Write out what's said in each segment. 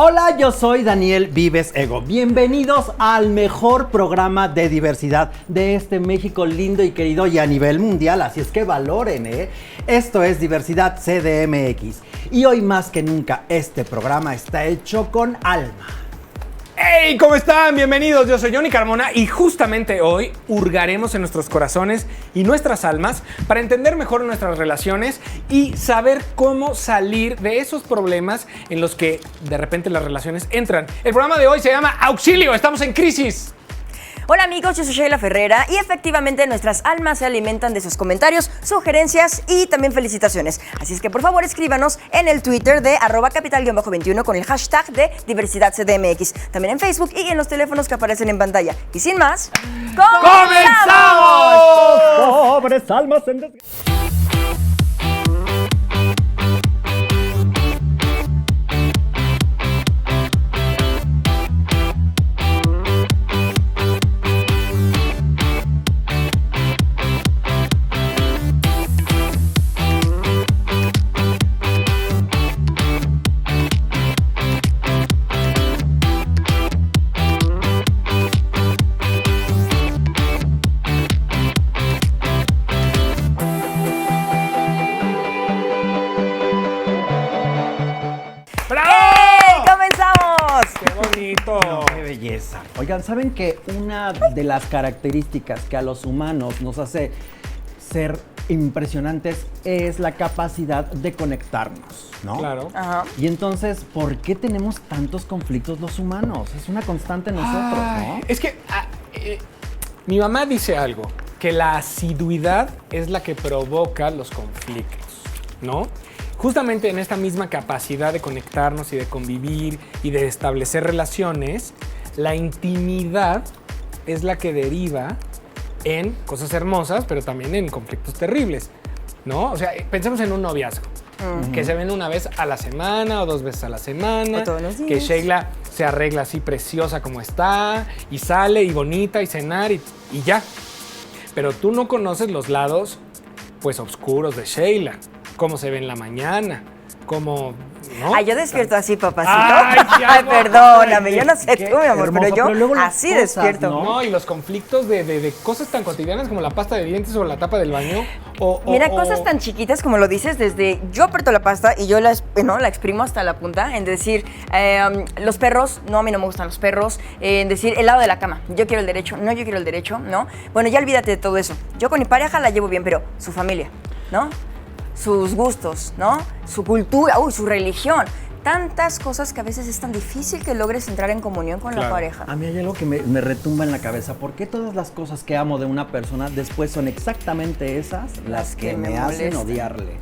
Hola, yo soy Daniel Vives Ego. Bienvenidos al mejor programa de diversidad de este México lindo y querido y a nivel mundial, así es que valoren, ¿eh? Esto es Diversidad CDMX y hoy más que nunca este programa está hecho con alma. ¡Hey! ¿Cómo están? Bienvenidos, yo soy Johnny Carmona y justamente hoy hurgaremos en nuestros corazones y nuestras almas para entender mejor nuestras relaciones y saber cómo salir de esos problemas en los que de repente las relaciones entran. El programa de hoy se llama Auxilio, estamos en crisis. Hola amigos, yo soy Sheila Ferrera y efectivamente nuestras almas se alimentan de sus comentarios, sugerencias y también felicitaciones. Así es que por favor escríbanos en el Twitter de @capital_21 con el hashtag de Diversidad CDMX. También en Facebook y en los teléfonos que aparecen en pantalla. Y sin más, ¡Comenzamos! Pobres almas en desgracia. ¡Qué belleza! Oigan, ¿saben que una de las características que a los humanos nos hace ser impresionantes es la capacidad de conectarnos, ¿no? Claro. Ajá. Y entonces, ¿por qué tenemos tantos conflictos los humanos? Es una constante en nosotros, ¿no? Es que mi mamá dice algo, que la asiduidad es la que provoca los conflictos, ¿no? Justamente en esta misma capacidad de conectarnos y de convivir y de establecer relaciones, la intimidad es la que deriva en cosas hermosas, pero también en conflictos terribles, ¿no? O sea, pensemos en un noviazgo, que se ven una vez a la semana o 2 veces a la semana, O todos los días. que Sheila se arregla así preciosa como está, y sale y bonita y cenar y ya. Pero tú no conoces los lados, pues, oscuros de Sheila. Cómo se ve en la mañana, cómo, ¿no? Ay, yo despierto así, papacito. Ay, qué Ay, amor. perdóname, yo no sé Qué tú, mi amor, hermoso, pero yo pero luego las así cosas, despierto. No, y los conflictos de cosas tan cotidianas como la pasta de dientes o la tapa del baño. Mira, cosas tan chiquitas como lo dices, desde yo aprieto la pasta y yo la exprimo hasta la punta, en decir, los perros, no, a mí no me gustan los perros, en decir, el lado de la cama, yo quiero el derecho, no, yo quiero el derecho, ¿no? Bueno, ya olvídate de todo eso. Yo con mi pareja la llevo bien, pero su familia, ¿no? Sus gustos, ¿no? Su cultura, su religión. Tantas cosas que a veces es tan difícil que logres entrar en comunión con la Claro. pareja. A mí hay algo que me retumba en la cabeza. ¿Por qué todas las cosas que amo de una persona después son exactamente esas las que me hacen molestan? odiarle?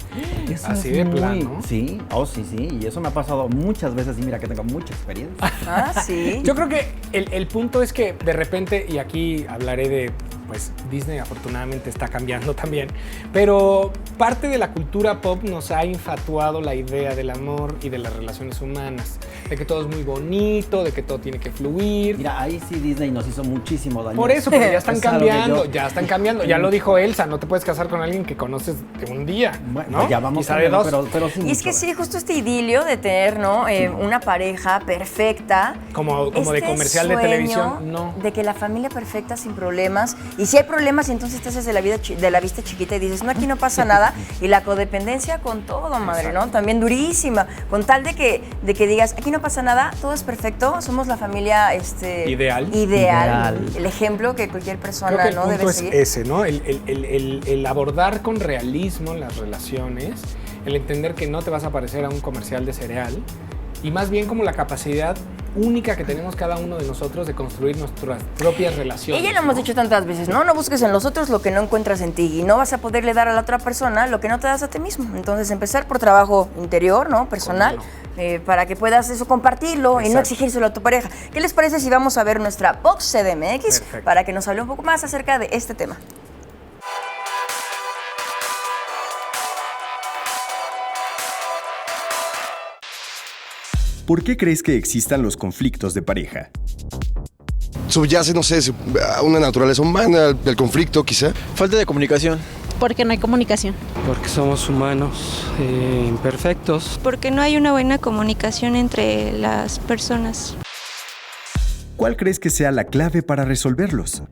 Eso Así es de muy- plano. Sí, sí. Y eso me ha pasado muchas veces y mira que tengo mucha experiencia. Ah, sí. Yo creo que el punto es que de repente, y aquí hablaré de, pues Disney afortunadamente está cambiando también, pero parte de la cultura pop nos ha infatuado la idea del amor y de las relaciones humanas, de que todo es muy bonito, de que todo tiene que fluir. Mira, ahí sí Disney nos hizo muchísimo daño. Por eso, pero ya están Es algo que cambiando, yo- ya están cambiando. Ya lo dijo Elsa, no te puedes casar con alguien que conoces de un día, Bueno, ¿no? ya vamos Quizá de cambiando, dos. pero sí. Y es que mucho. sí, justo este idilio de tener, ¿no? Una pareja perfecta. Como de este comercial de sueño televisión, no. De que la familia perfecta sin problemas. Y si hay problemas, entonces te haces de la vista chiquita y dices, no, aquí no pasa nada. Y la codependencia con todo, madre, ¿no? También durísima. Con tal de que digas, aquí no pasa nada, todo es perfecto, somos la familia Ideal. Ideal. El ejemplo que cualquier persona Creo que el no punto debe es seguir. ese, ¿no? El abordar con realismo las relaciones, el entender que no te vas a parecer a un comercial de cereal y más bien como la capacidad única que tenemos cada uno de nosotros de construir nuestras propias relaciones. Y ya lo hemos ¿no? dicho tantas veces, ¿no? No busques en los otros lo que no encuentras en ti y no vas a poderle dar a la otra persona lo que no te das a ti mismo. Entonces, empezar por trabajo interior, ¿no? Personal, para que puedas eso compartirlo y no Exacto. exigírselo a tu pareja. ¿Qué les parece si vamos a ver nuestra Box CDMX Perfecto. para que nos hable un poco más acerca de este tema? ¿Por qué crees que existan los conflictos de pareja? Subyace, no sé, a una naturaleza humana, el conflicto quizá. Falta de comunicación. Porque no hay comunicación. Porque somos humanos imperfectos. Porque no hay una buena comunicación entre las personas. ¿Cuál crees que sea la clave para resolverlos?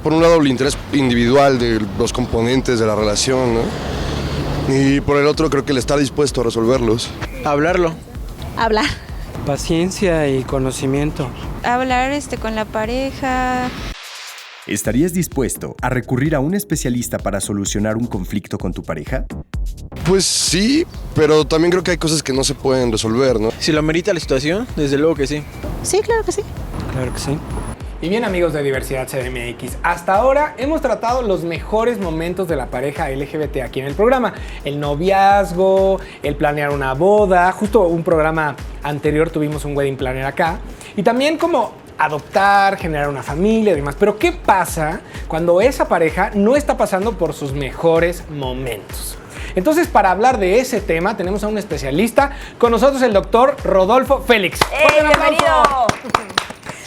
Por un lado, el interés individual de los componentes de la relación, ¿no? Y por el otro, creo que el estar dispuesto a resolverlos. Hablarlo. Hablar. Paciencia y conocimiento. Hablar con la pareja. ¿Estarías dispuesto a recurrir a un especialista para solucionar un conflicto con tu pareja? Pues sí, pero también creo que hay cosas que no se pueden resolver, ¿no? Si lo amerita la situación, desde luego que sí. Sí, claro que sí. Claro que sí. Y bien, amigos de Diversidad CDMX, hasta ahora hemos tratado los mejores momentos de la pareja LGBT aquí en el programa. El noviazgo, el planear una boda, justo un programa anterior tuvimos un wedding planner acá. Y también como adoptar, generar una familia y demás. Pero ¿qué pasa cuando esa pareja no está pasando por sus mejores momentos? Entonces, para hablar de ese tema, tenemos a un especialista. Con nosotros el doctor Rodolfo Félix. ¡Bienvenido!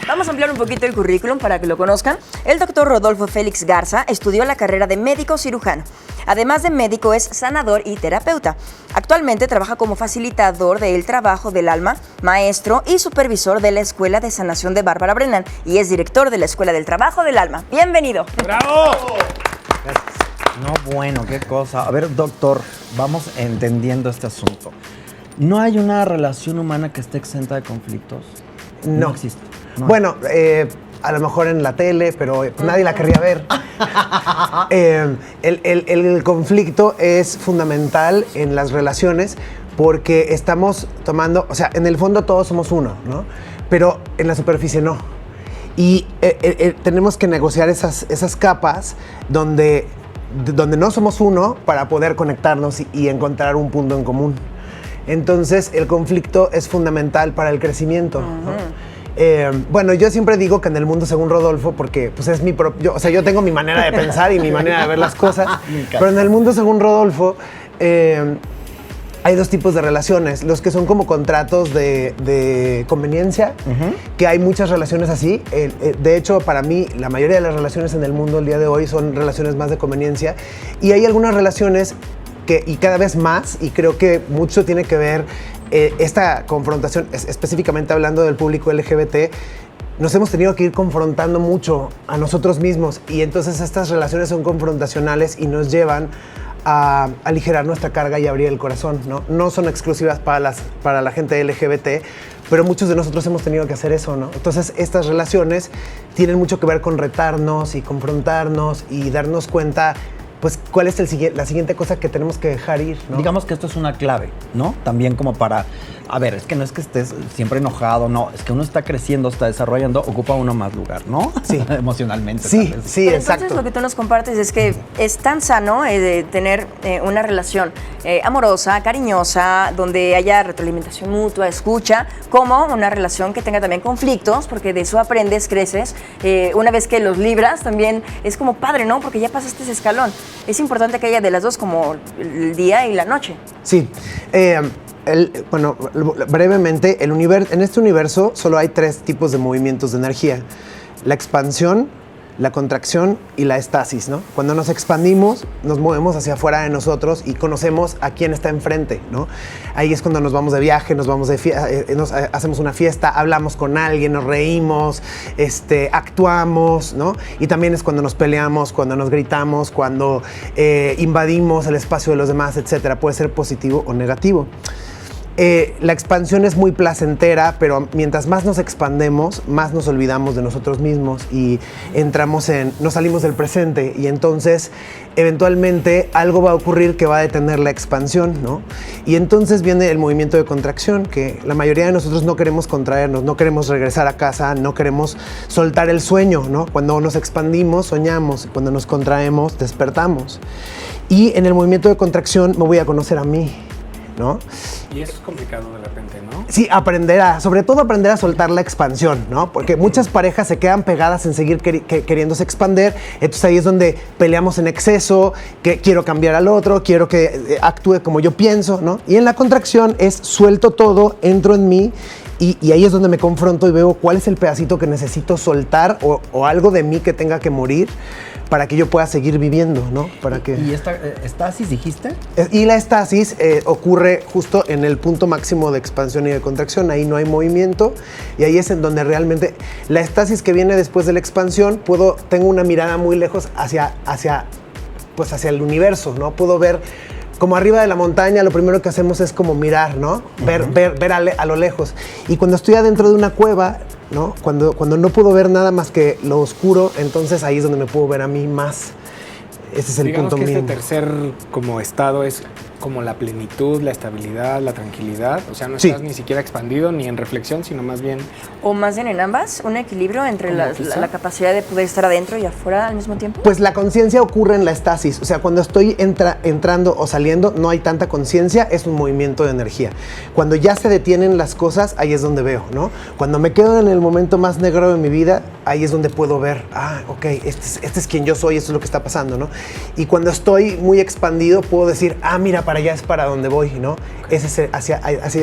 Vamos a ampliar un poquito el currículum para que lo conozcan. El doctor Rodolfo Félix Garza estudió la carrera de médico cirujano. Además de médico, es sanador y terapeuta. Actualmente trabaja como facilitador del trabajo del alma, maestro y supervisor de la Escuela de Sanación de Bárbara Brennan y es director de la Escuela del Trabajo del Alma. ¡Bienvenido! ¡Bravo! No, bueno, qué cosa. A ver, doctor, vamos entendiendo este asunto. ¿No hay una relación humana que esté exenta de conflictos? No existe. No. Bueno, a lo mejor en la tele, pero nadie la querría ver. El conflicto es fundamental en las relaciones porque estamos tomando, o sea, en el fondo todos somos uno, ¿no? Pero en la superficie no. Y tenemos que negociar esas capas donde no somos uno para poder conectarnos y encontrar un punto en común. Entonces, el conflicto es fundamental para el crecimiento, ¿no? Bueno, yo siempre digo que en el mundo según Rodolfo, porque pues es mi propio, o sea, yo tengo mi manera de pensar y mi manera de ver las cosas, pero en el mundo según Rodolfo hay dos tipos de relaciones, los que son como contratos de conveniencia, que hay muchas relaciones así. De hecho, para mí, la mayoría de las relaciones en el mundo el día de hoy son relaciones más de conveniencia, y hay algunas relaciones y cada vez más, y creo que mucho tiene que ver esta confrontación, específicamente hablando del público LGBT, nos hemos tenido que ir confrontando mucho a nosotros mismos, y entonces estas relaciones son confrontacionales y nos llevan a aligerar nuestra carga y abrir el corazón, ¿no? No son exclusivas para la gente LGBT, pero muchos de nosotros hemos tenido que hacer eso, ¿no? Entonces estas relaciones tienen mucho que ver con retarnos y confrontarnos y darnos cuenta pues cuál es la siguiente cosa que tenemos que dejar ir, ¿no? Digamos que esto es una clave, ¿no? También como para, a ver, es que no es que estés siempre enojado, no, es que uno está creciendo, está desarrollando, ocupa uno más lugar, ¿no? Sí. Emocionalmente. Sí, sí, Pero exacto. Entonces lo que tú nos compartes es que es tan sano de tener una relación amorosa, cariñosa, donde haya retroalimentación mutua, escucha, como una relación que tenga también conflictos, porque de eso aprendes, creces. Una vez que los libras, también es como padre, ¿no? Porque ya pasaste ese escalón. Es importante que haya de las dos, como el día y la noche. Sí. Bueno, brevemente, en este universo solo hay 3 tipos de movimientos de energía. La expansión, la contracción y la estasis, ¿no? Cuando nos expandimos, nos movemos hacia afuera de nosotros y conocemos a quién está enfrente, ¿no? Ahí es cuando nos vamos de viaje, hacemos una fiesta, hablamos con alguien, nos reímos, actuamos, ¿no? Y también es cuando nos peleamos, cuando nos gritamos, cuando invadimos el espacio de los demás, etcétera. Puede ser positivo o negativo. La expansión es muy placentera, pero mientras más nos expandemos, más nos olvidamos de nosotros mismos y nos salimos del presente, y entonces eventualmente algo va a ocurrir que va a detener la expansión, ¿no? Y entonces viene el movimiento de contracción, que la mayoría de nosotros no queremos contraernos, no queremos regresar a casa, no queremos soltar el sueño, ¿no? Cuando nos expandimos, soñamos, cuando nos contraemos, despertamos. Y en el movimiento de contracción me voy a conocer a mí, ¿no? Y eso es complicado de repente, ¿no? Sí, sobre todo aprender a soltar la expansión, ¿no? Porque muchas parejas se quedan pegadas en seguir queriéndose expander, entonces ahí es donde peleamos en exceso, que quiero cambiar al otro, quiero que actúe como yo pienso, ¿no? Y en la contracción es suelto todo, entro en mí Y ahí es donde me confronto y veo cuál es el pedacito que necesito soltar o algo de mí que tenga que morir para que yo pueda seguir viviendo, ¿no? Para que... ¿Y esta estasis dijiste? Y la estasis ocurre justo en el punto máximo de expansión y de contracción. Ahí no hay movimiento y ahí es en donde realmente la estasis que viene después de la expansión, tengo una mirada muy lejos hacia el universo, ¿no? Puedo ver como arriba de la montaña, lo primero que hacemos es como mirar, ¿no? Ver a lo lejos. Y cuando estoy adentro de una cueva, ¿no? Cuando no puedo ver nada más que lo oscuro, entonces ahí es donde me puedo ver a mí más. Ese es el Digamos punto que mínimo. este tercer como estado es como la plenitud, la estabilidad, la tranquilidad. O sea, no estás ni siquiera expandido ni en reflexión, sino más bien... O más bien en ambas, un equilibrio entre la capacidad de poder estar adentro y afuera al mismo tiempo. Pues la conciencia ocurre en la estasis. O sea, cuando estoy entrando o saliendo, no hay tanta conciencia, es un movimiento de energía. Cuando ya se detienen las cosas, ahí es donde veo, ¿no? Cuando me quedo en el momento más negro de mi vida, ahí es donde puedo ver, ok, este es quien yo soy, esto es lo que está pasando, ¿no? Y cuando estoy muy expandido, puedo decir, mira, para allá es para donde voy, ¿no? Ese es hacia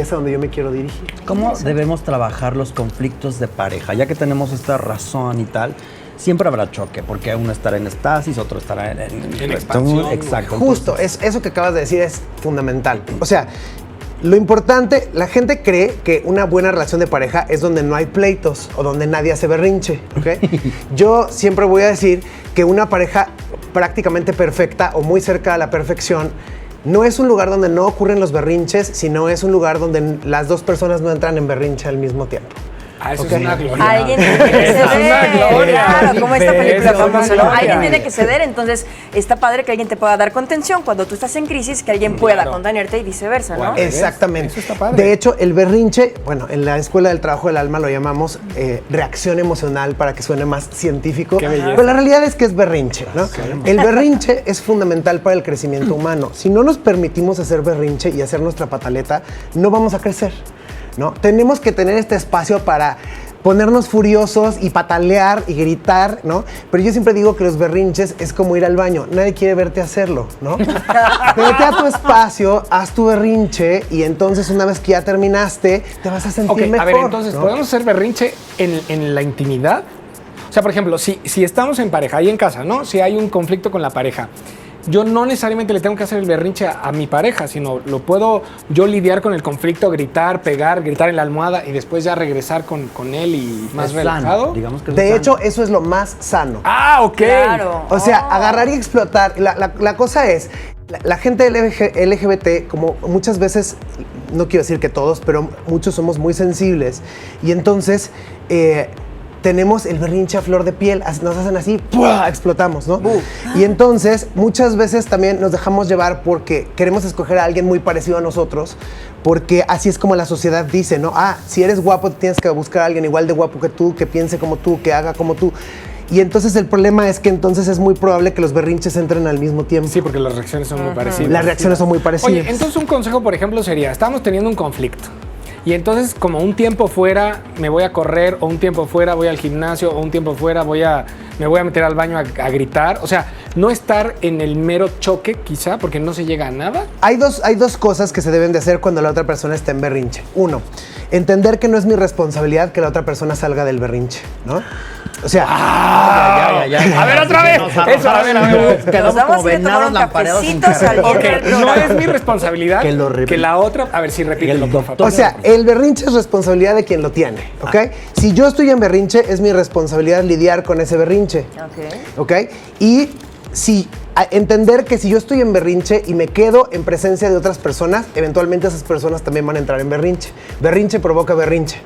donde yo me quiero dirigir. ¿Cómo debemos trabajar los conflictos de pareja? Ya que tenemos esta razón y tal, siempre habrá choque, porque uno estará en estasis, otro estará en expansión. Exacto. Justo, eso que acabas de decir es fundamental. O sea, lo importante, la gente cree que una buena relación de pareja es donde no hay pleitos o donde nadie hace berrinche, ¿ok? Yo siempre voy a decir que una pareja prácticamente perfecta o muy cerca de la perfección no es un lugar donde no ocurren los berrinches, sino es un lugar donde las dos personas no entran en berrinche al mismo tiempo. Eso es una gloria. Alguien tiene que ceder. Es una gloria. Claro, como esta película Eso es una famosa, ¿no? gloria. Alguien tiene que ceder, entonces está padre que alguien te pueda dar contención cuando tú estás en crisis, que alguien pueda contenerte y viceversa, ¿no? Exactamente. Eso está padre. De hecho, el berrinche, bueno, en la Escuela del Trabajo del Alma lo llamamos reacción emocional para que suene más científico. Qué belleza. Pero la realidad es que es berrinche, ¿no? El berrinche es fundamental para el crecimiento humano. Si no nos permitimos hacer berrinche y hacer nuestra pataleta, no vamos a crecer, ¿no? Tenemos que tener este espacio para ponernos furiosos y patalear y gritar, ¿no? Pero yo siempre digo que los berrinches es como ir al baño. Nadie quiere verte hacerlo, ¿no? Vete a tu espacio, haz tu berrinche y entonces una vez que ya terminaste, te vas a sentir mejor. A ver, entonces, ¿no? ¿podemos hacer berrinche en la intimidad? O sea, por ejemplo, si estamos en pareja, ahí en casa, ¿no? Si hay un conflicto con la pareja, yo no necesariamente le tengo que hacer el berrinche a mi pareja, sino lo puedo yo lidiar con el conflicto, gritar, pegar, gritar en la almohada y después ya regresar con él y más relajado. Sano, digamos que De hecho, eso es lo más sano. Ok. Claro. O sea, agarrar y explotar. La cosa es, la gente LGBT, como muchas veces, no quiero decir que todos, pero muchos somos muy sensibles. Y entonces tenemos el berrinche a flor de piel, nos hacen así, ¡pua!, explotamos, ¿no? Y entonces muchas veces también nos dejamos llevar porque queremos escoger a alguien muy parecido a nosotros, porque así es como la sociedad dice, ¿no? Si eres guapo tienes que buscar a alguien igual de guapo que tú, que piense como tú, que haga como tú. Y entonces el problema es que entonces es muy probable que los berrinches entren al mismo tiempo. Sí, porque las reacciones son muy parecidas. Las reacciones son muy parecidas. Oye, entonces un consejo, por ejemplo, sería, estamos teniendo un conflicto. Y entonces, como un tiempo fuera me voy a correr, o un tiempo fuera voy al gimnasio, o un tiempo fuera me voy a meter al baño a gritar. O sea, no estar en el mero choque, quizá, porque no se llega a nada. Hay dos cosas que se deben de hacer cuando la otra persona está en berrinche. Uno, entender que no es mi responsabilidad que la otra persona salga del berrinche, ¿no? O sea... A ver, otra vez. Eso, a ver. Quedamos Nos vamos como a ir a tomar venados un lampareados. cafecito saliendo Ok, del no programa. es mi responsabilidad Que lo que la otra... A ver, si repítelo, por favor. O sea, el berrinche es responsabilidad de quien lo tiene, ¿ok? Si yo estoy en berrinche, es mi responsabilidad lidiar con ese berrinche, ¿ok? Y entender que si yo estoy en berrinche y me quedo en presencia de otras personas, eventualmente esas personas también van a entrar en berrinche. Berrinche provoca berrinche.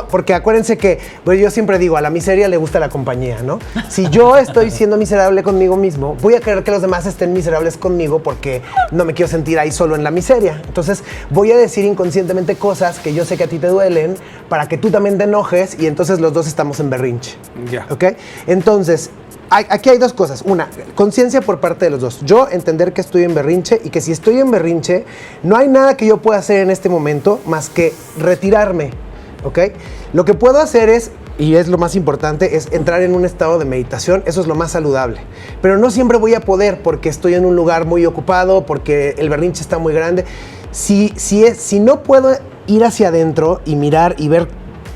Porque acuérdense que, bueno, yo siempre digo, a la miseria le gusta la compañía, ¿no? Si yo estoy siendo miserable conmigo mismo, voy a querer que los demás estén miserables conmigo porque no me quiero sentir ahí solo en la miseria. Entonces voy a decir inconscientemente cosas que yo sé que a ti te duelen para que tú también te enojes y entonces los dos estamos en berrinche. Ya. ¿Ok? Entonces, aquí hay dos cosas. Una, conciencia por parte de los dos. Yo entender que estoy en berrinche y que si estoy en berrinche, no hay nada que yo pueda hacer en este momento más que retirarme, ¿ok? Lo que puedo hacer es, y es lo más importante, es entrar en un estado de meditación. Eso es lo más saludable. Pero no siempre voy a poder porque estoy en un lugar muy ocupado, porque el berrinche está muy grande. Si no puedo ir hacia adentro y mirar y ver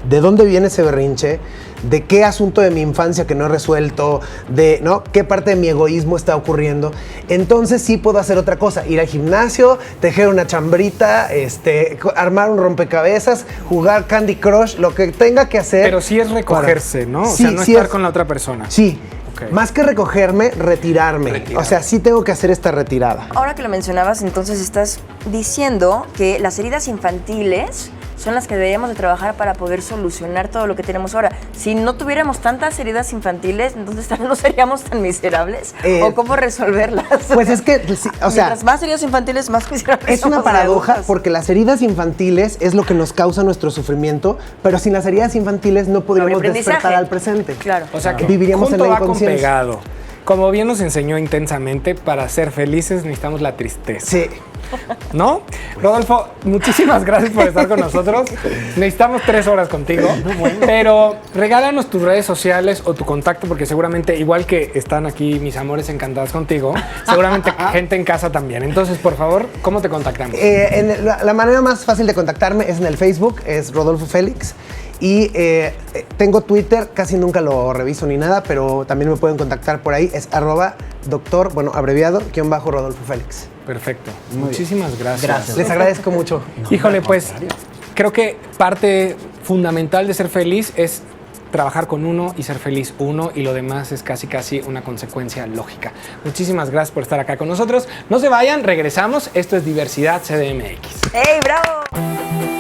de dónde viene ese berrinche, de qué asunto de mi infancia que no he resuelto, de ¿no? qué parte de mi egoísmo está ocurriendo. Entonces sí puedo hacer otra cosa, ir al gimnasio, tejer una chambrita, armar un rompecabezas, jugar Candy Crush, lo que tenga que hacer. Pero sí es recogerse, ¿no? O Sí, sea, no sí estar es- con la otra persona. Sí. Ok. Más que recogerme, retirarme. O sea, sí tengo que hacer esta retirada. Ahora que lo mencionabas, entonces estás diciendo que las heridas infantiles son las que deberíamos de trabajar para poder solucionar todo lo que tenemos ahora. Si no tuviéramos tantas heridas infantiles, entonces tal vez no seríamos tan miserables. ¿O cómo resolverlas? Pues es que, sí, o sea, mientras más heridas infantiles, más miserables es una somos paradoja adultos. porque las heridas infantiles es lo que nos causa nuestro sufrimiento, pero sin las heridas infantiles no podríamos aprendizaje. despertar al presente. Claro. O sea, que viviríamos en junto la va con inconsciencia. pegado. Como bien nos enseñó intensamente, para ser felices necesitamos la tristeza. Sí. ¿No? Rodolfo, muchísimas gracias por estar con nosotros. Necesitamos 3 horas contigo. Pero regálanos tus redes sociales o tu contacto, porque seguramente, igual que están aquí mis amores encantadas contigo, seguramente gente en casa también. Entonces, por favor, ¿cómo te contactamos? La manera más fácil de contactarme es en el Facebook, es Rodolfo Félix. Y tengo Twitter, casi nunca lo reviso ni nada, pero también me pueden contactar por ahí, es @doctor, abreviado, _Rodolfo Félix. Perfecto. Muchísimas gracias. Les agradezco mucho. Híjole, pues creo que parte fundamental de ser feliz es trabajar con uno y ser feliz uno, y lo demás es casi una consecuencia lógica. Muchísimas gracias por estar acá con nosotros. No se vayan, regresamos. Esto es Diversidad CDMX. ¡Ey, bravo!